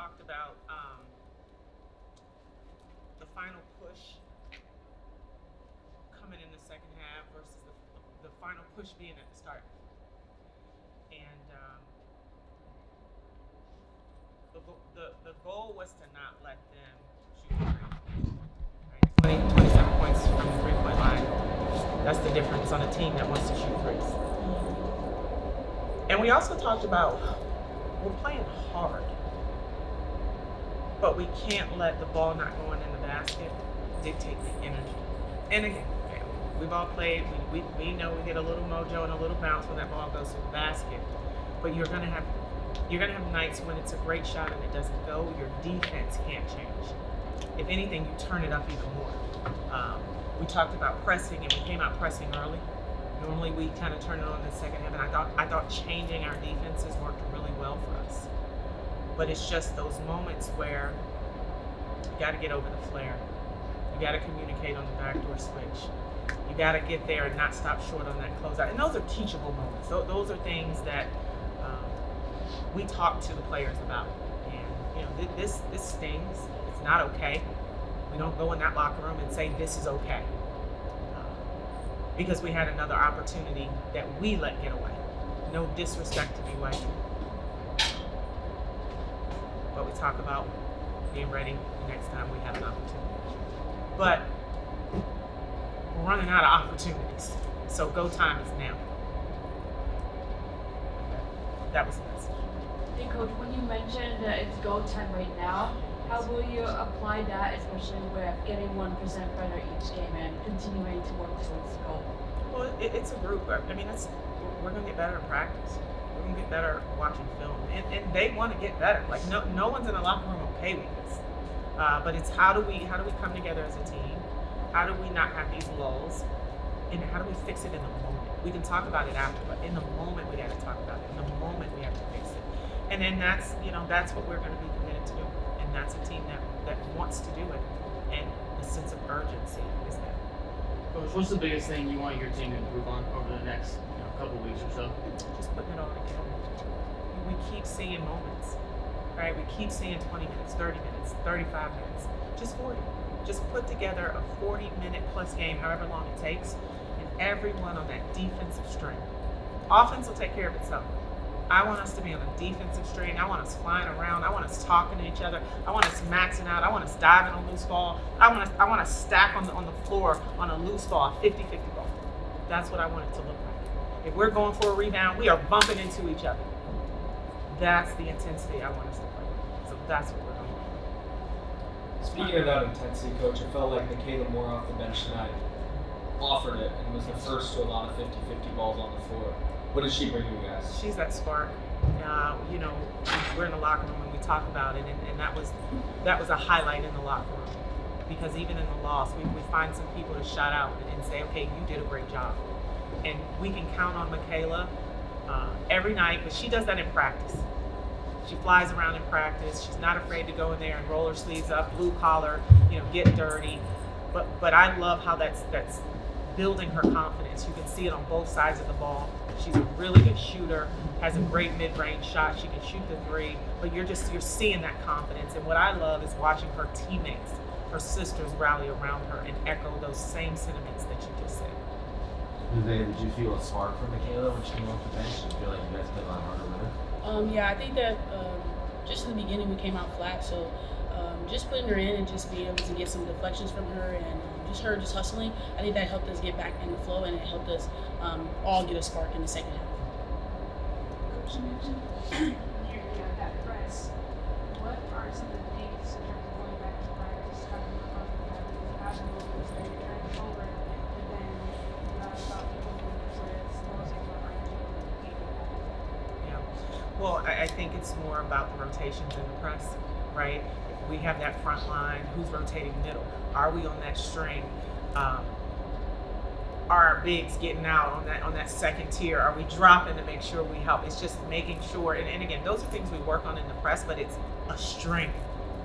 talked about the final push coming in the second half versus the final push being at the start. And the goal was to not let them shoot three. Right? 27 points from the three-point line. That's the difference on a team that wants to shoot threes. And we also talked about we're playing hard, but we can't let the ball not going in the basket dictate the energy. And again, we've all played. We know we get a little mojo and a little bounce when that ball goes to the basket. But you're gonna have nights when it's a great shot and it doesn't go. Your defense can't change. If anything, you turn it up even more. We talked about pressing, and we came out pressing early. Normally, we kind of turn it on in the second half, and I thought changing our defenses worked really well for us. But it's just those moments where you got to get over the flare. You got to communicate on the backdoor switch. You got to get there and not stop short on that closeout. And those are teachable moments. Those are things that we talk to the players about. And this stings. It's not okay. We don't go in that locker room and say this is okay, because we had another opportunity that we let get away. No disrespect to BYU, but we talk about being ready the next time we have an opportunity. But we're running out of opportunities, so go time is now. That was the message. Hey Coach, when you mentioned that it's go time right now, how will you apply that, especially with getting 1% better each game and continuing to work towards the goal? Well, it's a group. I mean, we're going to get better in practice. We're going to get better watching film. And they want to get better. Like, no one's in the locker room okay with this. But it's how do we come together as a team? How do we not have these lulls? And how do we fix it in the moment? We can talk about it after, but in the moment we got to talk about it. In the moment we have to fix it. And then that's what we're going to be committed to do. And that's a team that wants to do it. And the sense of urgency is there. Coach, what's the biggest thing you want your team to improve on over the next couple weeks or so? Just putting it all together. We keep seeing moments, right? We keep seeing 20 minutes, 30 minutes, 35 minutes, just 40. Just put together a 40-minute plus game, however long it takes, and everyone on that defensive string. Offense will take care of itself. I want us to be on a defensive string. I want us flying around. I want us talking to each other. I want us maxing out. I want us diving on loose ball. I want to stack on the floor on a loose ball, 50-50 ball. That's what I want it to look like. If we're going for a rebound, we are bumping into each other. That's the intensity I want us to play. So that's what we're going for. Speaking of that intensity, Coach, I felt like Michaela Moore off the bench tonight offered it and was the first to a lot of 50-50 balls on the floor. What does she bring you guys? She's that spark. We're in the locker room and we talk about it, and that was a highlight in the locker room, because even in the loss, we find some people to shout out and say, okay, you did a great job. And we can count on Michaela every night, but she does that in practice. She flies around in practice. She's not afraid to go in there and roll her sleeves up, blue collar, get dirty. But I love how that's building her confidence. You can see it on both sides of the ball. She's a really good shooter, has a great mid-range shot. She can shoot the three, but you're seeing that confidence. And what I love is watching her teammates, her sisters rally around her and echo those same sentiments that you just said. Did you feel a spark from Michaela when she came off the bench? Did you feel like you guys played a lot harder with her? Yeah, I think that just in the beginning we came out flat, so just putting her in and just being able to get some deflections from her and just her hustling, I think that helped us get back in the flow, and it helped us all get a spark in the second half. Coach, you mentioned that press. What are some of the things in terms of going back to practice, having the fun with that, having those that you're turning over, and then you got about people where it's most of our energy. Yeah. Well, I think it's more about the rotations in the press, right? If we have that front line, who's rotating middle? Are we on that string? Are our bigs getting out on that second tier? Are we dropping to make sure we help? It's just making sure, and again, those are things we work on in the press, but it's a string.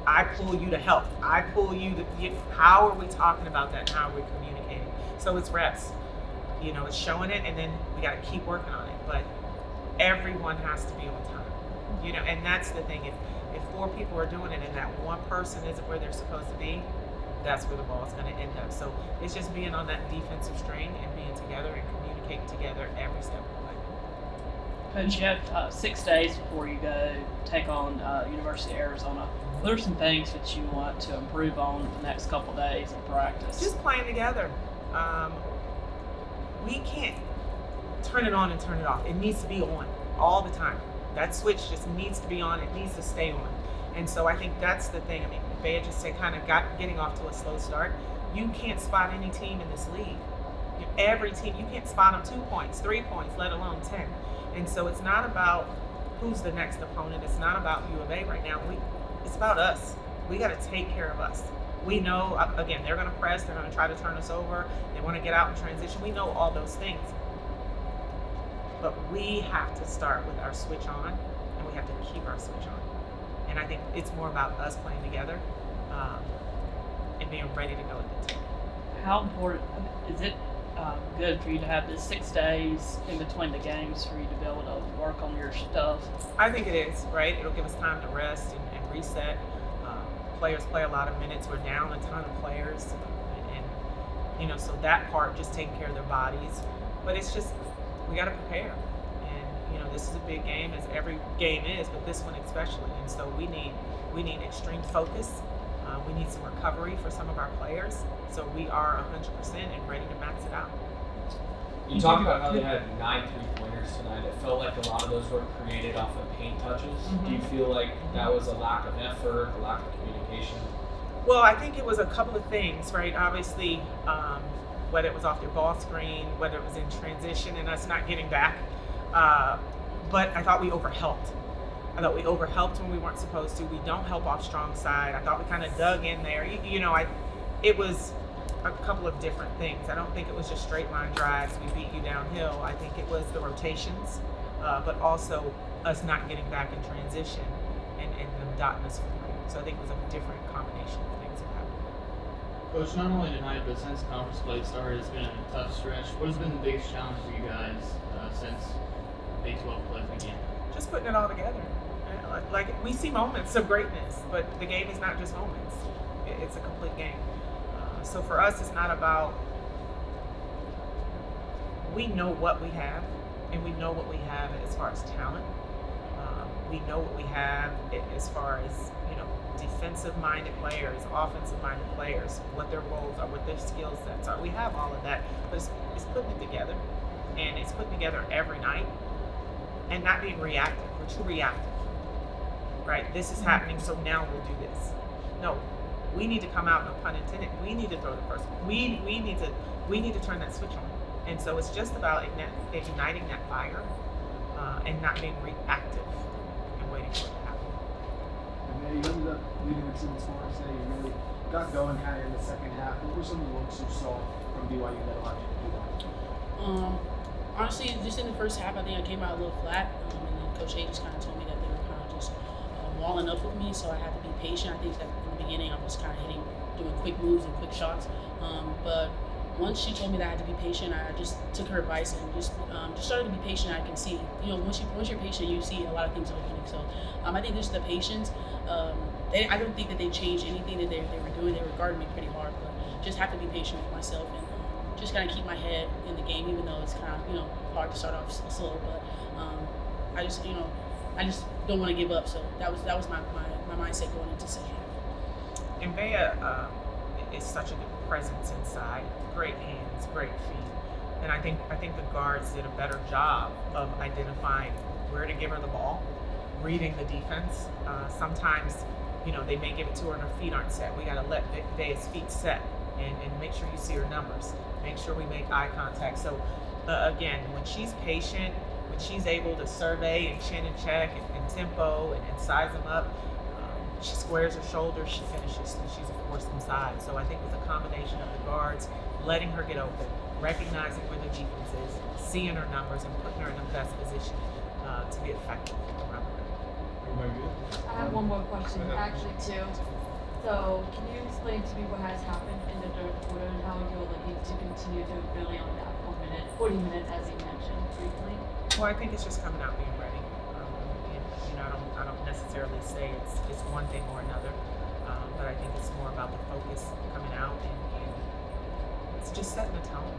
I pull you to help. I pull you to, how are we talking about that and how are we communicating? So it's reps. It's showing it, and then we got to keep working on it. But everyone has to be on time. And that's the thing. If 4 people are doing it and that one person isn't where they're supposed to be, that's where the ball is going to end up. So it's just being on that defensive string and being together and communicating together every step of the way. Coach, you have 6 days before you go take on University of Arizona. What are some things that you want to improve on the next couple days in practice? Just playing together. We can't turn it on and turn it off. It needs to be on all the time. That switch just needs to be on. It needs to stay on. And so I think that's the thing. I mean, Bea just said kind of getting off to a slow start. You can't spot any team in this league. Every team, you can't spot them 2 points, 3 points, let alone 10. And so it's not about who's the next opponent. It's not about U of A right now. It's about us. We got to take care of us. We know, again, they're going to press. They're going to try to turn us over. They want to get out in transition. We know all those things. But we have to start with our switch on, and we have to keep our switch on. And I think it's more about us playing together and being ready to go at the team. How important is it good for you to have this 6 days in between the games for you to be able to work on your stuff? I think it is, right? It'll give us time to rest and reset. Players play a lot of minutes. We're down a ton of players. And so that part, just taking care of their bodies. But it's just, we got to prepare. And, this is a big game, as every game is, but this one especially. And so we need extreme focus. We need some recovery for some of our players. So we are 100% and ready to max it out. You talked about how they had 9 3-pointers tonight. It felt like a lot of those were created off of paint touches. Mm-hmm. Do you feel like that was a lack of effort, a lack of communication? Well, I think it was a couple of things, right? Obviously, whether it was off their ball screen, whether it was in transition and us not getting back. But I thought we overhelped. When we weren't supposed to. We don't help off strong side. I thought we kind of dug in there. It was a couple of different things. I don't think it was just straight line drives. We beat you downhill. I think it was the rotations, but also us not getting back in transition and them dotting us for 3. So I think it was a different combination of things that happened. Coach, not only tonight, but since conference play started, it's been a tough stretch. What has been the biggest challenge for you guys since Big 12 play began? Just putting it all together. Like we see moments of greatness, but the game is not just moments. It's a complete game. So for us, it's not about, we know what we have, and we know what we have as far as talent. We know what we have as far as, defensive-minded players, offensive-minded players, what their roles are, what their skill sets are. We have all of that, but it's putting it together, and it's putting together every night, and not being reactive. We're too reactive, right? This is happening, so now we'll do this. No, we need to come out, no pun intended. We need to throw the first one. We need to turn that switch on, and so it's just about igniting that fire, and not being reactive and waiting for it to happen. And you ended up leading the team this morning today. You really got going kind of in the second half. What were some of the looks you saw from BYU that allowed you to do that? Honestly, just in the first half, I think I came out a little flat, and then Coach A just kind of told me that they were kind of just walling up with me, so I had to be patient. I think that in the beginning I was kind of doing quick moves and quick shots, but once she told me that I had to be patient, I just took her advice and just started to be patient. I can see, once you're patient, you see a lot of things opening. So I think just the patience. I don't think that they changed anything that they were doing. They were guarding me pretty hard, but just have to be patient with myself and just kind of keep my head in the game, even though it's kind of hard to start off slow. But I just don't want to give up. So that was my mindset going into second half. And Bea is such a good presence inside. Great hands, great feet, and I think the guards did a better job of identifying where to give her the ball, reading the defense. Sometimes, they may give it to her and her feet aren't set. We got to let Bea's feet set and make sure you see her numbers. Make sure we make eye contact. So again, when she's patient, when she's able to survey and chin and check and tempo and size them up, she squares her shoulders, she finishes, and she's a force inside. So I think it was a combination of the guards letting her get open, recognizing where the defense is, seeing her numbers, and putting her in the best position to be effective around the rim. I have one more question, actually, too. So, can you explain to me what has happened in the third quarter and how you're looking to continue to really on that 40 minutes, as you mentioned briefly? Well, I think it's just coming out being ready. I don't I don't necessarily say it's one thing or another, but I think it's more about the focus coming out, and it's just setting the tone.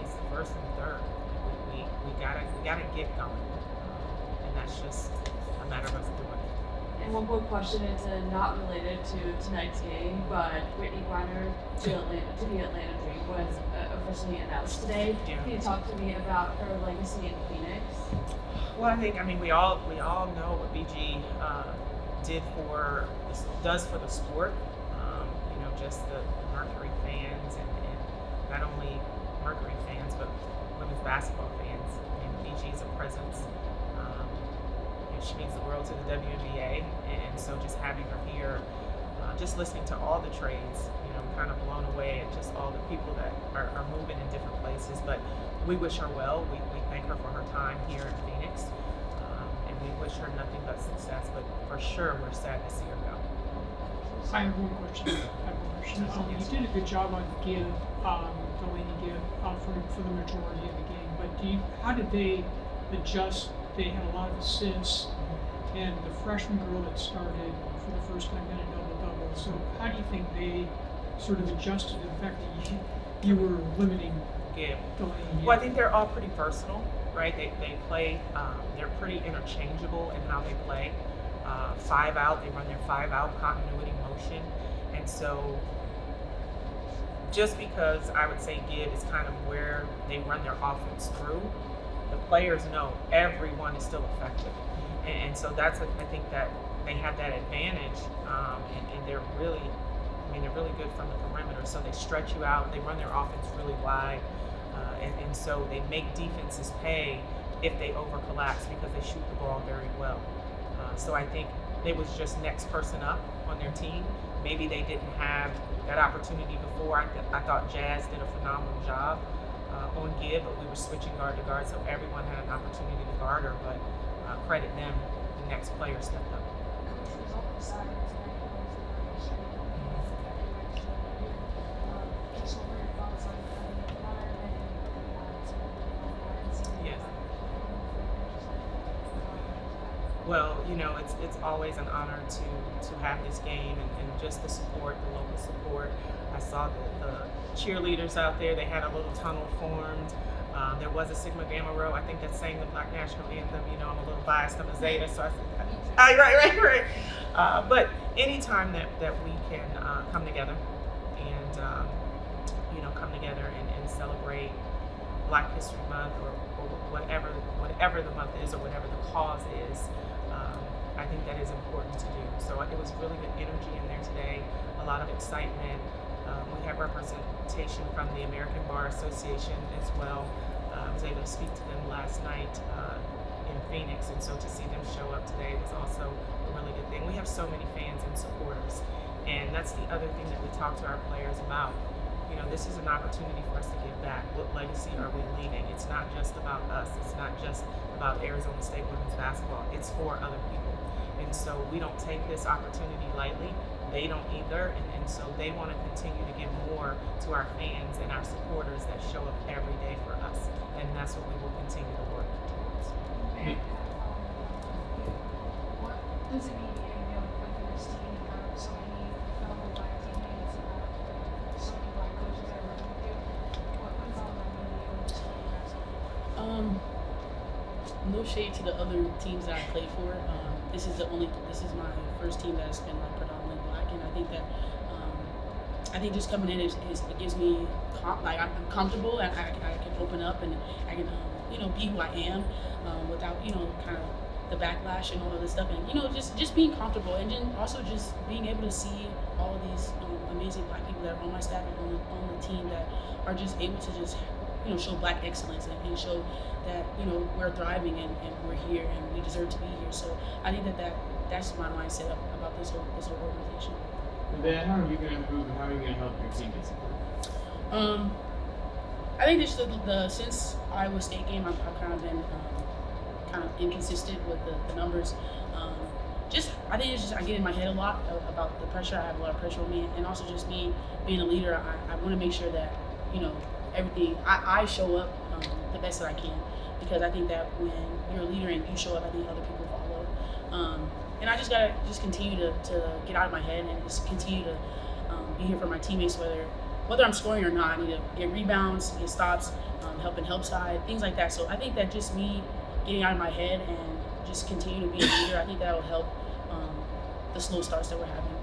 It's the first and third. We gotta get going, and that's just a matter of us doing it. And one more question, it's not related to tonight's game, but Brittany Griner to the Atlanta Dream was officially announced today. Yeah. Can you talk to me about her legacy in Phoenix? Well, I mean, we all know what BG does for the sport. Just the Mercury fans, and not only Mercury fans, but women's basketball fans. And BG's a presence. She means the world to the WNBA, and so just having her here, just listening to all the trades, I'm kind of blown away at just all the people that are moving in different places. But we wish her well. We thank her for her time here in Phoenix, and we wish her nothing but success. But for sure, we're sad to see her go. I have one question. You did a good job on give, the lady give, for the majority of the game. But how did they adjust? They had a lot of assists, and the freshman girl that started for the first time got a double-double. So how do you think they sort of adjusted to the fact that you were limiting Yeah. Delaney? Well, I think they're all pretty versatile, right? They play, they're pretty interchangeable in how they play. 5 out, they run their 5 out continuity motion. And so just because I would say give is kind of where they run their offense through, the players know everyone is still effective. And so that's, I think that they have that advantage, and they're really, they're really good from the perimeter. So they stretch you out, they run their offense really wide, and so they make defenses pay if they over collapse because they shoot the ball very well. So I think it was just next person up on their team. Maybe they didn't have that opportunity before. I thought Jazz did a phenomenal job on give, but we were switching guard to guard, so everyone had an opportunity to guard her, but credit them, the next player stepped up. Yes. Well, it's always an honor to have this game, and just the support, the local support. I saw the cheerleaders out there. They had a little tunnel formed. There was a Sigma Gamma Rho, I think, that sang the Black National Anthem. I'm a little biased. I'm a Zeta, so I said, right. But anytime that we can come together and come together and celebrate Black History Month or whatever the month is or whatever the cause is, I think that is important to do. So it was really good energy in there today, a lot of excitement. We had representation from the American Bar Association as well. I was able to speak to them last night in Phoenix, and so to see them show up today was also a really good thing. We have so many fans and supporters, and that's the other thing that we talk to our players about. This is an opportunity for us to give back. What legacy are we leaving? It's not just about us. It's not just about Arizona State women's basketball. It's for other people. And so we don't take this opportunity lightly. They don't either. And so they want to continue to give more to our fans and our supporters that show up every day for us. And that's what we will continue to work towards. What does it mean for this team to have so many fellow Black teammates and so many Black coaches that are working with you? What does all that mean to you in this basketball? No shade to the other teams that I played for. This is my first team that has been predominantly Black, and I think that just coming in it gives me I'm comfortable, and I can open up and I can be who I am without kind of the backlash and all of this stuff, and just being comfortable, and then also just being able to see all of these amazing Black people that are on my staff and on the team that are just able to just show Black excellence and show that we're thriving and we're here and we deserve to be here. So I think that's my mindset about this whole organization. And then how are you going to improve, and how are you going to help your team get support? I think just since Iowa State game, I've kind of been kind of inconsistent with the numbers. I think it's just I get in my head a lot about the pressure. I have a lot of pressure on me, and also just being a leader. I want to make sure that everything I show up the best that I can, because I think that when you're a leader and you show up, I think other people follow. And I just gotta continue to get out of my head and just continue to be here for my teammates, whether I'm scoring or not. I need to get rebounds, get stops, help side, things like that. So I think that just me getting out of my head and just continue to be a leader, I think that will help the slow starts that we're having.